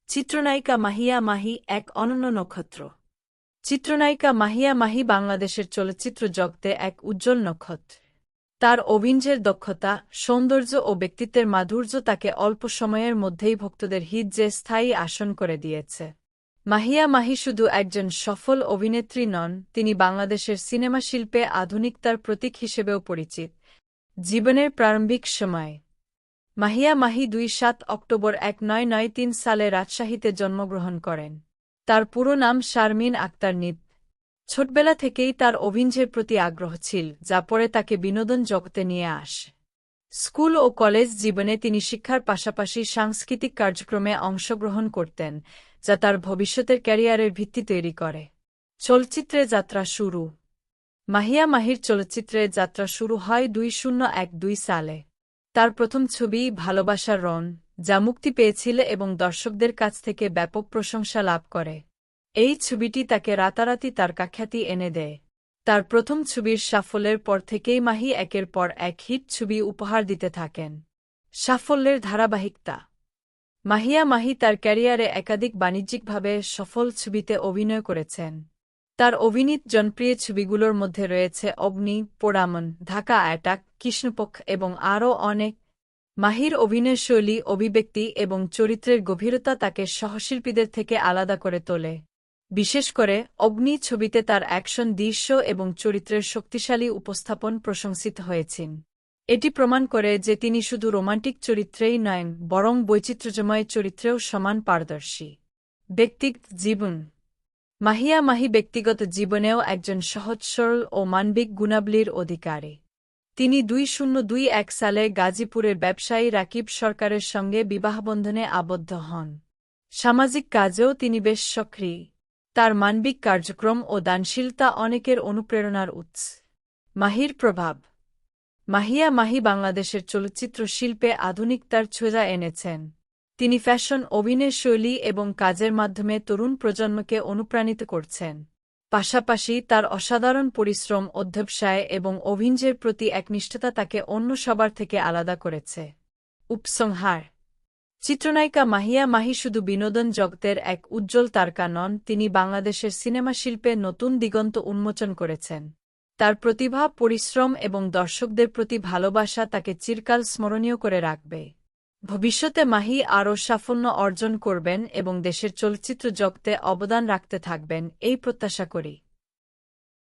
চিত্রনায়িকা মাহিয়া মাহি এক অনন্য নক্ষত্র। চিত্রনায়িকা মাহিয়া মাহি বাংলাদেশের চলচ্চিত্র জগতে এক উজ্জ্বল নক্ষত্র। তার অভিনয়ের দক্ষতা, সৌন্দর্য ও ব্যক্তিত্বের মাধুর্য তাকে অল্প সময়ের মধ্যেই ভক্তদের হৃদয়ে স্থায়ী আসন করে দিয়েছে। মাহিয়া মাহি শুধু একজন সফল অভিনেত্রী নন, তিনি বাংলাদেশের সিনেমা শিল্পে আধুনিকতার প্রতীক হিসেবেও পরিচিত। জীবনের প্রারম্ভিক সময় মাহিয়া মাহি 7 অক্টোবর 1993 সালে রাজশাহীতে জন্মগ্রহণ করেন। তার পুরো নাম শারমিন আক্তার নিপ। ছোটবেলা থেকেই তার অভিনয়ের প্রতি আগ্রহ ছিল, যা পরে তাকে বিনোদন জগতে নিয়ে আসে। স্কুল ও কলেজ জীবনে তিনি শিক্ষার পাশাপাশি সাংস্কৃতিক কার্যক্রমে অংশগ্রহণ করতেন, যা তার ভবিষ্যতের ক্যারিয়ারের ভিত্তি তৈরি করে। চলচ্চিত্রে যাত্রা শুরু মাহিয়া মাহির চলচ্চিত্রে যাত্রা শুরু হয় 2012 সালে। তার প্রথম ছবি ভালোবাসার রণ, যা মুক্তি পেয়েছিল এবং দর্শকদের কাছ থেকে ব্যাপক প্রশংসা লাভ করে। এই ছবিটি তাকে রাতারাতি তারকাখ্যাতি এনে দেয়। তার প্রথম ছবির সাফল্যের পর থেকেই মাহি একের পর এক হিট ছবি উপহার দিতে থাকেন। সাফল্যের ধারাবাহিকতা মাহিয়া মাহি তার ক্যারিয়ারে একাধিক বাণিজ্যিকভাবে সফল ছবিতে অভিনয় করেছেন। তার অভিনীত জনপ্রিয় ছবিগুলোর মধ্যে রয়েছে অগ্নি, পোড়ামন, ঢাকা অ্যাটাক, কৃষ্ণপক্ষ এবং আরও অনেক। মাহির অভিনয়শৈলী, অভিব্যক্তি এবং চরিত্রের গভীরতা তাকে সহশিল্পীদের থেকে আলাদা করে তোলে। বিশেষ করে অগ্নি ছবিতে তার অ্যাকশন দৃশ্য এবং চরিত্রের শক্তিশালী উপস্থাপন প্রশংসিত হয়েছেন। এটি প্রমাণ করে যে তিনি শুধু রোমান্টিক চরিত্রেই নন, বরং বৈচিত্র্যময় চরিত্রেও সমান পারদর্শী। ব্যক্তিগত জীবন মাহিয়া মাহি ব্যক্তিগত জীবনেও একজন সহজ সরল ও মানবিক গুণাবলীর অধিকারী। তিনি 2021 সালে গাজীপুরের ব্যবসায়ী রাকিব সরকারের সঙ্গে বিবাহবন্ধনে আবদ্ধ হন। সামাজিক কাজেও তিনি বেশ সক্রিয়। তার মানবিক কার্যক্রম ও দানশীলতা অনেকের অনুপ্রেরণার উৎস। মাহির প্রভাব মাহিয়া মাহি বাংলাদেশের চলচ্চিত্র শিল্পে আধুনিকতার ছোঁয়া এনেছেন। তিনি ফ্যাশন, অভিনয়শৈলী এবং কাজের মাধ্যমে তরুণ প্রজন্মকে অনুপ্রাণিত করছেন। পাশাপাশি তার অসাধারণ পরিশ্রম, অধ্যবসায় এবং অভিনয়ের প্রতি একনিষ্ঠতা তাকে অন্য সবার থেকে আলাদা করেছে। উপসংহার চিত্রনায়িকা মাহিয়া মাহি শুধু বিনোদন জগতের এক উজ্জ্বল তারকা নন, তিনি বাংলাদেশের সিনেমা শিল্পে নতুন দিগন্ত উন্মোচন করেছেন। তার প্রতিভা, পরিশ্রম এবং দর্শকদের প্রতি ভালোবাসা তাকে চিরকাল স্মরণীয় করে রাখবে। ভবিষ্যতে মাহি আরও সাফল্য অর্জন করবেন এবং দেশের চলচ্চিত্র জগতে অবদান রাখতে থাকবেন, এই প্রত্যাশা করি।